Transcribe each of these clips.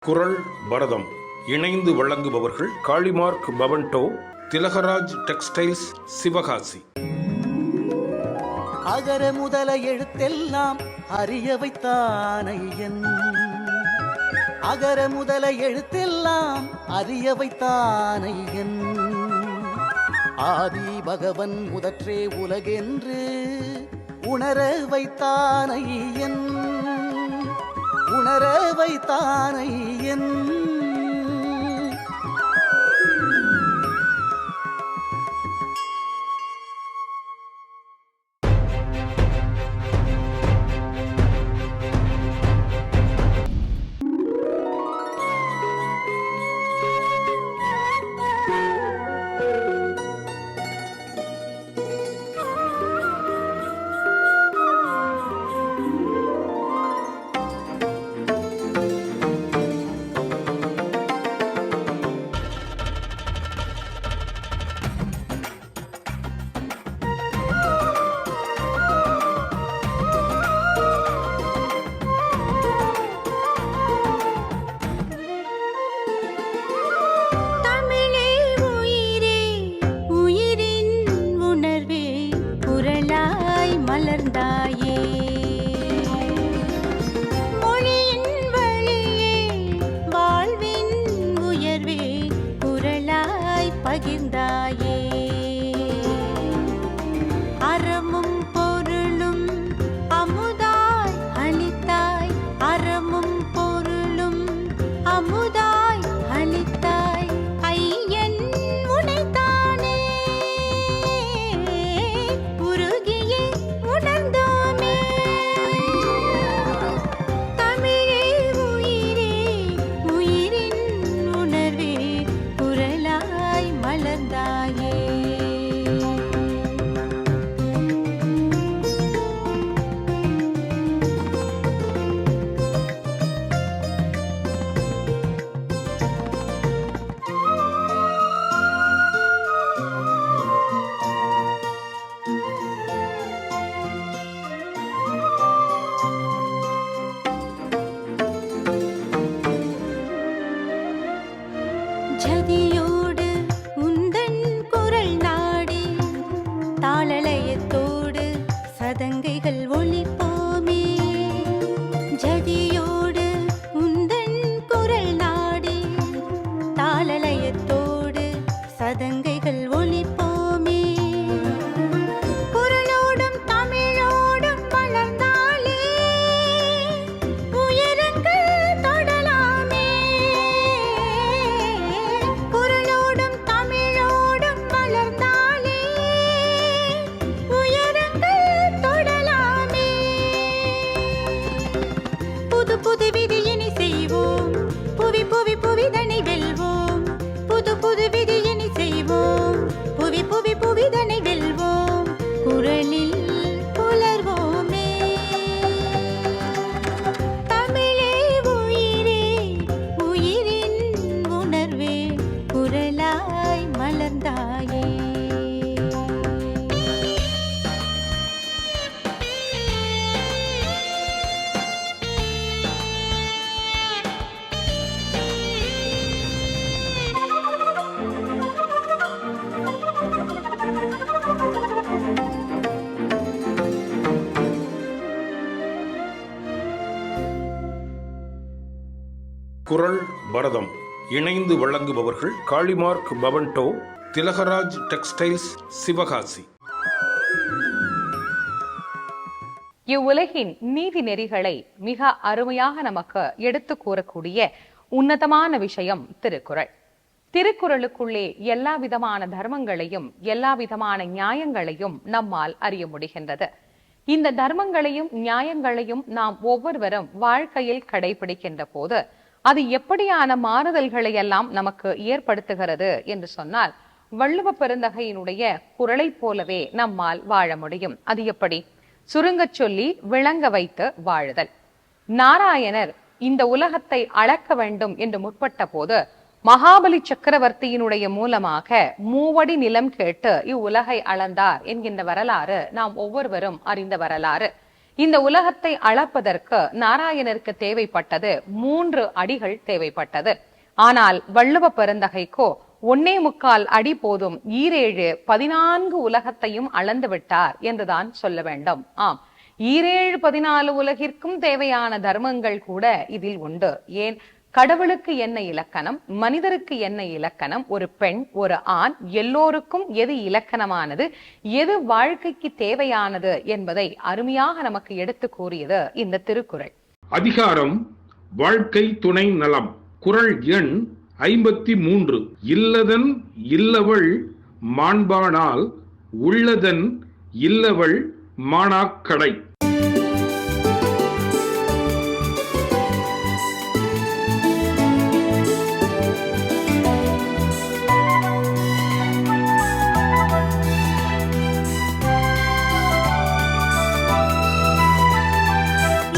குரல் பரதம் இணைந்து வழங்குபவர்கள் காளிமார்க் பவன்டோ, திலகராஜ் டெக்ஸ்டைல்ஸ், சிவகாசி. அகர முதல எழுத்தெல்லாம் அறிய வைத்தானையன், அகர முதல எழுத்தெல்லாம் அறிய வைத்தானையன். ஆதி பகவன் முதற்றே உலகென்று உணர வைத்தானையன், உணர வைத்தானையன். மலர்ந்தாயே மொழியின் வழியே வாழ்வின் உயர்வே குரலாய் பகிர்ந்தாயே. அறமும் பொருளும் அமுதாய் அளித்தாய், அறமும் பொருளும் அமுதாய் அளித்தாய். ஐயன் உனைத்தானே உருகியே உணர்ந்தோமே. தமிழே உயிரே உயிரின் உணர்வே குரலாய் மலர்ந்தாயே. ஜதியோடு உந்தன் குரல் நாடி தாளலயத்தோடு சதங்கைகள் ஒலிப்போமே. ஜதியோடு உந்தன் குரல் நாடி தாளலயத்தோடு சதங்கைகள் ஒலிப்போமே. குரலோடும் தமிழோடும் வளர்ந்தாலே உயரங்கள் தொடலாமே. குரலோடும் தமிழோடும் வளர்ந்தாலே உயரங்கள் தொடலாமே. புது புது விதியினை செய்வோம், புவி புவி புவிதனை வெல்வோம். புது புது விதியினை செய்வோம், புவி புவி புவிதனை வெல்வோம். குரலில் புலர்வோமே. தமிழே உயிரே உயிரின் உணர்வே குரலாய் மலர்ந்தாயே. குரல் பரதம் இணைந்து வழங்குபவர்கள் காளிமார்க் பவன்டோ, திலகராஜ் டெக்ஸ்டைல்ஸ், சிவகாசி. இவ்வுலகின் நீதி நெறிகளை மிக அருமையாக நமக்கு எடுத்து கூறக்கூடிய உன்னதமான விஷயம் திருக்குறள். திருக்குறளுக்குள்ளே எல்லா விதமான தர்மங்களையும் எல்லா விதமான நியாயங்களையும் நம்மால் அறிய முடிகின்றது. இந்த தர்மங்களையும் நியாயங்களையும் நாம் ஒவ்வொருவரும் வாழ்க்கையில் கடைபிடிக்கின்ற போது அது எப்படியான மாறுதல்களை எல்லாம் நமக்கு ஏற்படுத்துகிறது என்று சொன்னால், வள்ளுவ பெருந்தகையினுடைய குறளை போலவே நம்மால் வாழ முடியும். அது எப்படி? சுருங்கச் சொல்லி விளங்க வைத்து வாழுதல். நாராயணர் இந்த உலகத்தை அளக்க வேண்டும் என்று முற்பட்ட போது மகாபலி சக்கரவர்த்தியினுடைய மூலமாக 3 அடி நிலம் கேட்டு இவ்வுலகை அளந்தார் என்கின்ற வரலாறு நாம் ஒவ்வொருவரும் அறிந்த வரலாறு. இந்த உலகத்தை அளப்பதற்கு நாராயணருக்கு தேவைப்பட்டது 3 அடிகள் தேவைப்பட்டது. ஆனால் வள்ளுவ பெருந்தகைக்கோ 1.25 அடி போதும், 7 14 உலகத்தையும் அளந்து விட்டார் என்றுதான் சொல்ல வேண்டும். ஆம், 7 14 உலகிற்கும் தேவையான தர்மங்கள் கூட இதில் உண்டு. ஏன், கடவுளுக்கு என்ன இலக்கணம், மனிதருக்கு என்ன இலக்கணம், ஒரு பெண் ஒரு ஆண் எல்லோருக்கும் எது இலக்கணமானது, எது வாழ்க்கைக்கு தேவையானது என்பதை அருமையாக நமக்கு எடுத்து கூறியது இந்த திருக்குறள். அதிகாரம் வாழ்க்கை துணை நலம். குறள் எண் 53. இல்லதன் இல்லவள் மாண்பானால் உள்ளதன் இல்லவள் மாணாக்கடை.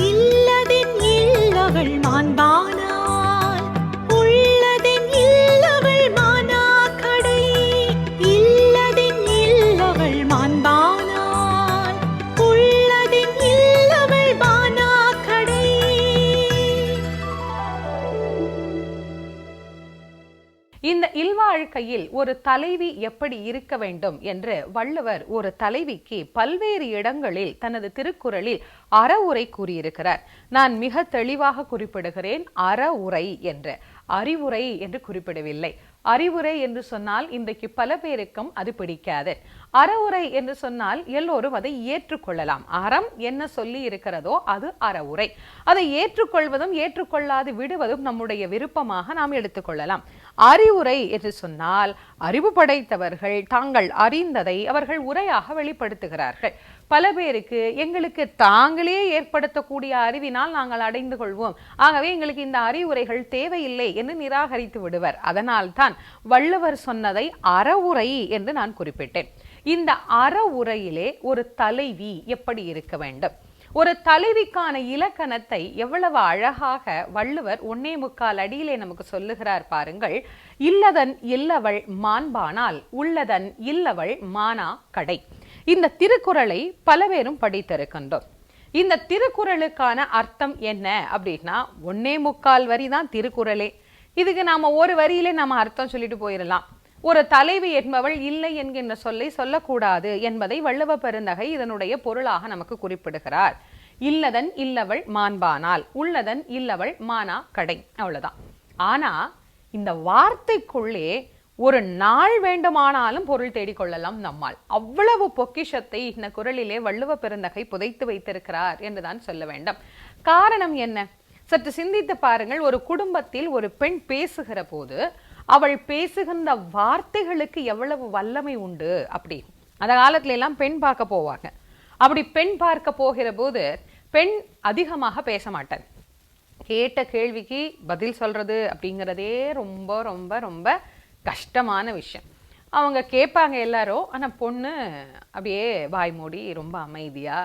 இல்லதின் இல்லவள் மாண்பானால் உள்ளதின் இல்லவள் மாணாக்கடை. இல்லதின் இல்லவள் மாண்பானால் உள்ளதின் இல்லவள் மாணாக்கடை. இந்த இல்வாழ்க்கையில் ஒரு தலைவி எப்படி இருக்க வேண்டும் என்று வள்ளுவர் ஒரு தலைவிக்கு பல்வேறு இடங்களில் தனது திருக்குறளில் அறவுரை கூறியிருக்கிறார். நான் மிக தெளிவாக குறிப்பிடுகிறேன், அறவுரை என்று, அறிவுரை என்று குறிப்பிடவில்லை. அறிவுரை என்று சொன்னால் இன்றைக்கு பல பேருக்கும் அது பிடிக்காது. அறவுரை என்று சொன்னால் எல்லோரும் அதை ஏற்றுக்கொள்ளலாம். அறம் என்ன சொல்லி இருக்கிறதோ அது அறவுரை. அதை ஏற்றுக்கொள்வதும் ஏற்றுக்கொள்ளாது விடுவதும் நம்முடைய விருப்பமாக நாம் எடுத்துக்கொள்ளலாம். அறிவுரை என்று சொன்னால் அறிவு படைத்தவர்கள் தாங்கள் அறிந்ததை அவர்கள் உரையாக வெளிப்படுத்துகிறார்கள். பல பேருக்கு எங்களுக்கு தாங்களே ஏற்படுத்தக்கூடிய அறிவினால் நாங்கள் அடைந்து கொள்வோம், ஆகவே எங்களுக்கு இந்த அறிவுரைகள் தேவையில்லை என்று நிராகரித்து விடுவர். அதனால் தான் வள்ளுவர் சொன்னதை அறவுரை என்று நான் குறிப்பிட்டேன். இந்த அறவுரையிலே ஒரு தலைவி எப்படி இருக்க வேண்டும், ஒரு தலைவிக்கான இலக்கணத்தை எவ்வளவு அழகாக வள்ளுவர் 1.25 அடியிலே நமக்கு சொல்லுகிறார் பாருங்கள். இல்லதன் இல்லவள் மாண்பானால் உள்ளதன் இல்லவள் மானா கடை. இந்த திருக்குறளை பல பேரும் படித்திருக்கின்றோம். இந்த திருக்குறளுக்கான அர்த்தம் என்ன அப்படின்னா, 1.25 வரி தான் திருக்குறளே. இதுக்கு நாம ஒரு வரியிலே நாம அர்த்தம் சொல்லிட்டு போயிடலாம். ஒரு தலைவி என்பவள் இல்லை என்கின்ற சொல்லை சொல்லக்கூடாது என்பதை வள்ளுவ பெருந்தகை இதனுடைய பொருளாக நமக்கு குறிப்பிடுகிறார். இல்லதன் இல்லவள் மாண்பானால் உள்ளதன் இல்லவள் மானா கடை, அவ்வளவுதான். ஆனா இந்த வார்த்தைக்குள்ளே ஒரு நாள் வேண்டுமானாலும் பொருள் தேடிக்கொள்ளலாம் நம்மால். அவ்வளவு பொக்கிஷத்தை இந்த குறளிலே வள்ளுவ பெருந்தகை புதைத்து வைத்திருக்கிறார் என்றுதான் சொல்ல வேண்டும். காரணம் என்ன? சற்று சிந்தித்து பாருங்கள். ஒரு குடும்பத்தில் ஒரு பெண் பேசுகிற போது அவள் பேசுகின்ற வார்த்தைகளுக்கு எவ்வளவு வல்லமை உண்டு. அப்படி அந்த காலத்துல எல்லாம் பெண் பார்க்க போவாங்க. அப்படி பெண் பார்க்க போகிற போது பெண் அதிகமாக பேச மாட்டார். கேட்ட கேள்விக்கு பதில் சொல்றது அப்படிங்கிறதே ரொம்ப ரொம்ப ரொம்ப கஷ்டமான விஷயம். அவங்க கேட்பாங்க எல்லாரும், ஆனா பொண்ணு அப்படியே வாய் மூடி ரொம்ப அமைதியா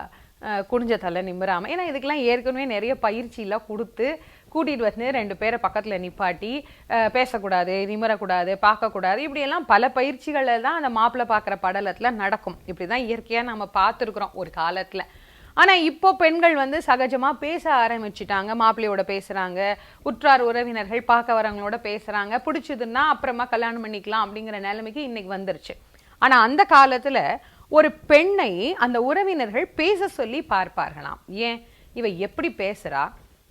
குடிஞ்ச தலை நிமிராம, ஏன்னா இதுக்கெல்லாம் ஏற்கனவே நிறைய பயிற்சி எல்லாம் கொடுத்து கூட்டிட்டு வந்து 2 பேரை பக்கத்துல நிப்பாட்டி பேசக்கூடாது, நிமிரக்கூடாது, பார்க்கக்கூடாது, இப்படியெல்லாம் பல பயிற்சிகள் தான் அந்த மாப்பிள்ளை பார்க்குற படலத்துல நடக்கும். இப்படிதான் இயற்கையா நம்ம பார்த்துருக்குறோம் ஒரு காலத்துல. ஆனா இப்போ பெண்கள் வந்து சகஜமா பேச ஆரம்பிச்சுட்டாங்க. மாப்பிள்ளையோட பேசுறாங்க, உற்றார் உறவினர்கள் பார்க்க வரவங்களோட பேசுறாங்க, பிடிச்சதுன்னா அப்புறமா கல்யாணம் பண்ணிக்கலாம் அப்படிங்கிற நிலைமைக்கு இன்னைக்கு வந்துருச்சு. ஆனா அந்த காலத்துல ஒரு பெண்ணை அந்த உறவினர்கள் பேச சொல்லி பார்ப்பார்களாம். ஏன், இவ எப்படி பேசுறா,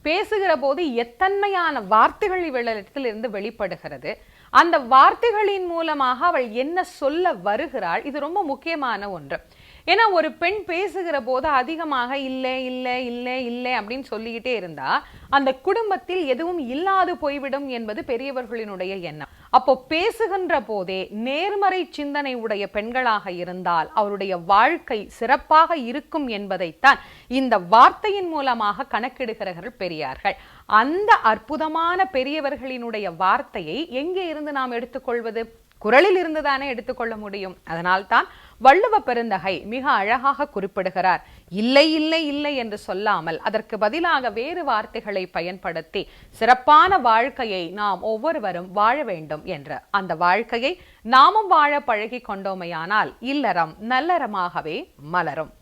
பேசுகிற போது எத்தன்மையான வார்த்தைகள் இவளிடத்திலிருந்து வெளிப்படுகிறது, அந்த வார்த்தைகளின் மூலமாக அவள் என்ன சொல்ல வருகிறாள், இது ரொம்ப முக்கியமான ஒன்று. ஏன்னா ஒரு பெண் பேசுகிற போது அதிகமாக இல்லை இல்லை இல்லை இல்லை அப்படின்னு சொல்லிக்கிட்டே இருந்தா அந்த குடும்பத்தில் எதுவும் இல்லாது போய்விடும் என்பது பெரியவர்களினுடைய எண்ணம். அப்போ பேசுகின்ற போதே நேர்மறை சிந்தனை உடைய பெண்களாக இருந்தால் அவருடைய வாழ்க்கை சிறப்பாக இருக்கும் என்பதைத்தான் இந்த வார்த்தையின் மூலமாக கணக்கிடுகிறார்கள் பெரியார்கள். அந்த அற்புதமான பெரியவர்களினுடைய வார்த்தையை எங்கே இருந்து நாம் எடுத்துக்கொள்வது? குறளில் இருந்துதானே எடுத்துக்கொள்ள முடியும். அதனால்தான் வள்ளுவ பெருந்தகை மிக அழகாக குறிப்பிடுகிறார், இல்லை இல்லை இல்லை என்று சொல்லாமல் அதற்கு பதிலாக வேறு வார்த்தைகளை பயன்படுத்தி சிறப்பான வாழ்க்கையை நாம் ஒவ்வொருவரும் வாழ வேண்டும் என்று. அந்த வாழ்க்கையை நாமும் வாழ பழகி கொண்டோமையானால் இல்லறம் நல்லறமாகவே மலரும்.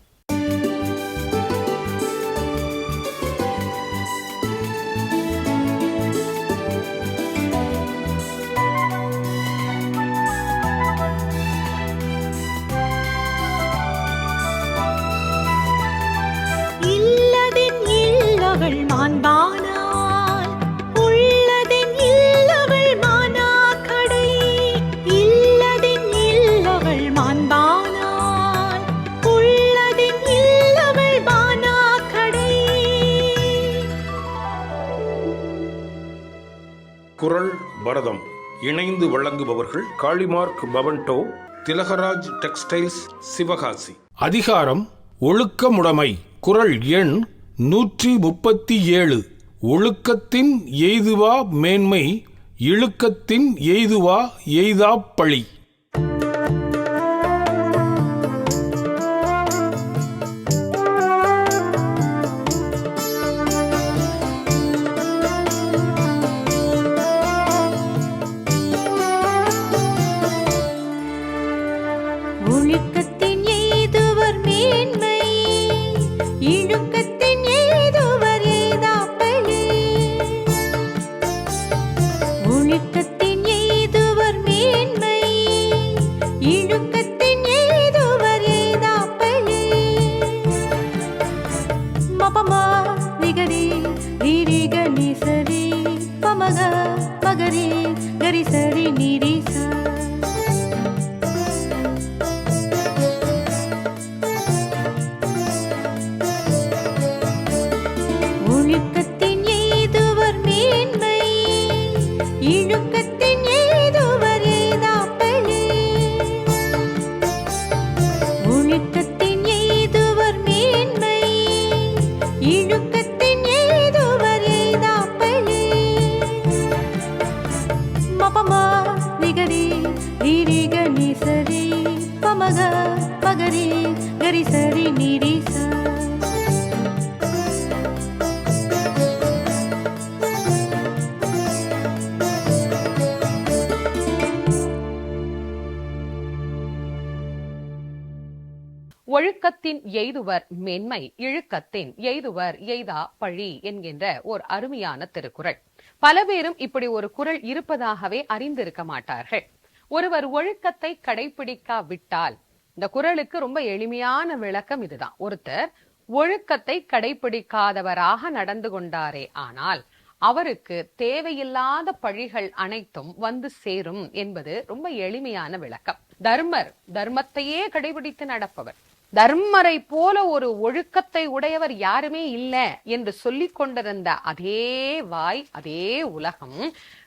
குறள் பரதம் இணைந்து வழங்குபவர்கள் காளிமார்க் பவன்டோ, திலகராஜ் டெக்ஸ்டைல்ஸ், சிவகாசி. அதிகாரம் ஒழுக்கமுடைமை. குறள் எண் 137. ஒழுக்கத்தின் எய்துவா மேன்மை, இழுக்கத்தின் எய்துவா எய்தாப் பழி. ஒழுக்கத்தின் எய்துவர் மேன்மை, இழுக்கத்தின் எய்துவர் எய்தாப் பழி. ஒழுக்கத்தின் எய்துவர் மேன்மை, இழுக்கத்தின் எய்துவர் எய்தாப் பழி. மபமா நிகரி நீரிக நிசரி பமக மகரி கரிசரி நீரிசா. ஒழுக்கத்தின் எய்துவர் மேன்மை, இழுக்கத்தின் எய்துவர் எய்தாப் பழி. ஒழுக்கத்தின் எய்துவர் மேன்மை, இழுக்கத்தின் எய்துவர் எய்தாப் பழி. மபமா நிகரி நீரிக நிசரி பமக மகரி கரிசரி நீரிசா. ஒழுக்கத்தின் எய்துவர் மேன்மை, இழுக்கத்தின் எய்துவர் எய்தா பழி என்கின்ற ஒரு அருமையான திருக்குறள். பல பேரும் இப்படி ஒரு குறள் இருப்பதாகவே அறிந்திருக்க மாட்டார்கள். ஒருவர் ஒழுக்கத்தை கடைபிடிக்காவிட்டால், இந்த குறளுக்கு ரொம்ப எளிமையான விளக்கம் இதுதான். ஒருத்தர் ஒழுக்கத்தை கடைபிடிக்காதவராக நடந்து கொண்டாரே ஆனால் அவருக்கு தேவையில்லாத பழிகள் அனைத்தும் வந்து சேரும் என்பது ரொம்ப எளிமையான விளக்கம். தர்மர் தர்மத்தையே கடைபிடித்து நடப்பவர். தர்மரை போல ஒரு ஒழுக்கத்தை உடையவர் யாருமே இல்ல என்று சொல்லிக் கொண்டிருந்த அதே வாய், அதே உலகம்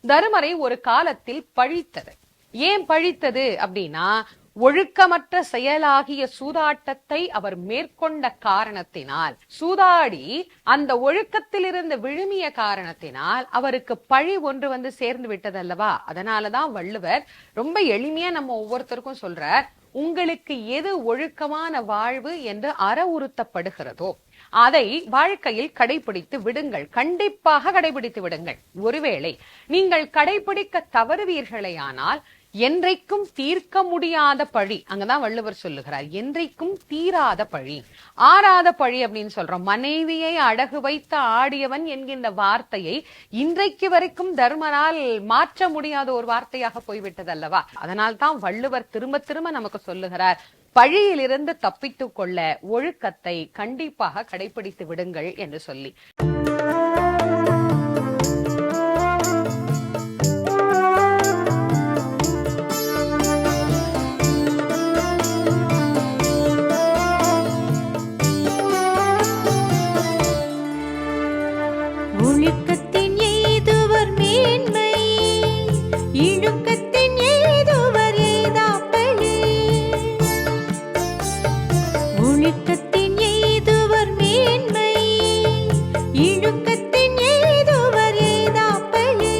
தர்மரை ஒரு காலத்தில் பழித்தது. ஏன் பழித்தது அப்படின்னா, ஒழுக்கமற்ற செயலாகிய சூதாட்டத்தை அவர் மேற்கொண்ட காரணத்தினால், சூதாடி அந்த ஒழுக்கத்திலிருந்து விழுமிய காரணத்தினால் அவருக்கு பழி ஒன்று வந்து சேர்ந்து விட்டது அல்லவா. அதனாலதான் வள்ளுவர் ரொம்ப எளிமையா நம்ம ஒவ்வொருத்தருக்கும் சொல்றார், உங்களுக்கு எது ஒழுக்கமான வாழ்வு என்று அறவுறுத்தப்படுகிறதோ அதை வாழ்க்கையில் கடைபிடித்து விடுங்கள். கண்டிப்பாக கடைபிடித்து விடுங்கள். ஒருவேளை நீங்கள் கடைபிடிக்க தவறுவீர்களேயானால் என்றைக்கும் தீர்க்க முடியாத பழி, அங்கதான் வள்ளுவர் சொல்லுகிறார், என்றைக்கும் தீராத பழி, ஆறாத பழி அப்படின்னு சொல்றோம். மனைவியை அடகு வைத்து ஆடியவன் என்கின்ற வார்த்தையை இன்றைக்கு வரைக்கும் தர்மனால் மாற்ற முடியாத ஒரு வார்த்தையாக போய்விட்டது அல்லவா. அதனால் தான் வள்ளுவர் திரும்ப திரும்ப நமக்கு சொல்லுகிறார், பழியிலிருந்து தப்பித்துக் கொள்ள ஒழுக்கத்தை கண்டிப்பாக கடைபிடித்து விடுங்கள் என்று சொல்லி. ஒழுக்கத்தின் எய்துவர் மேன்மை, இழுக்கத்தின் எய்துவர் எய்தாப் பழி. ஒழுக்கத்தின் எய்துவர் மேன்மை, இழுக்கத்தின் எய்துவர் எய்தாப் பழி.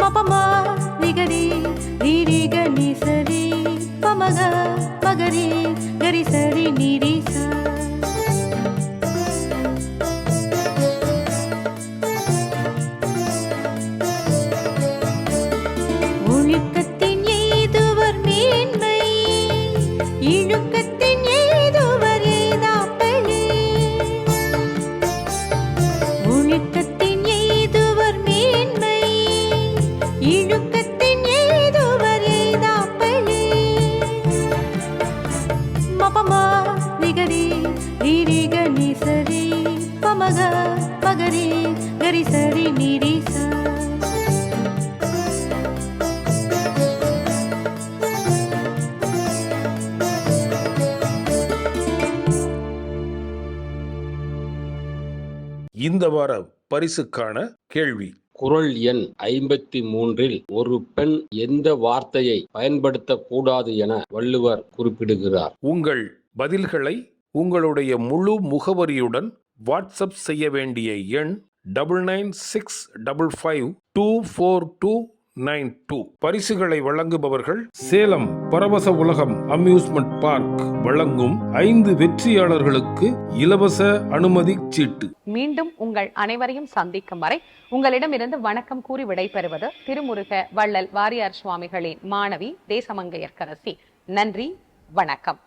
மபமா நிகரி நீரிக நிசரி பமக மகரி கரிசரி நீரிசா. ஒழுக்கத்தின் எய்துவர் மேன்மை, இழுக்கத்தின் எய்துவர் எய்தாப் பழி. ஒழுக்கத்தின் எய்துவர் மேன்மை, இழுக்கத்தின் எய்துவர் எய்தாப் பழி. மபமா நிகரி நீரிக நிசரி பமக மகரி கரிசரி நீரிசா. இந்த வார பரிசுக்கான கேள்வி: குறள் எண் 53 ஒரு பெண் எந்த வார்த்தையை பயன்படுத்தக்கூடாது என வள்ளுவர் குறிப்பிடுகிறார்? உங்கள் பதில்களை உங்களுடைய முழு முகவரியுடன் வாட்ஸ்அப் செய்ய வேண்டிய எண் 9965524292. பரிசுகளை வழங்குபவர்கள் சேலம் பரவச உலகம் அம்யூஸ்மெண்ட் பார்க் வழங்கும் 5 வெற்றியாளர்களுக்கு இலவச அனுமதி சீட்டு. மீண்டும் உங்கள் அனைவரையும் சந்திக்கும் வரை உங்களிடமிருந்து வணக்கம் கூறி விடைபெறுவது திருமுருக வள்ளல் வாரியார் சுவாமிகளின் மாணவி தேசமங்கையர்க்கரசி. நன்றி, வணக்கம்.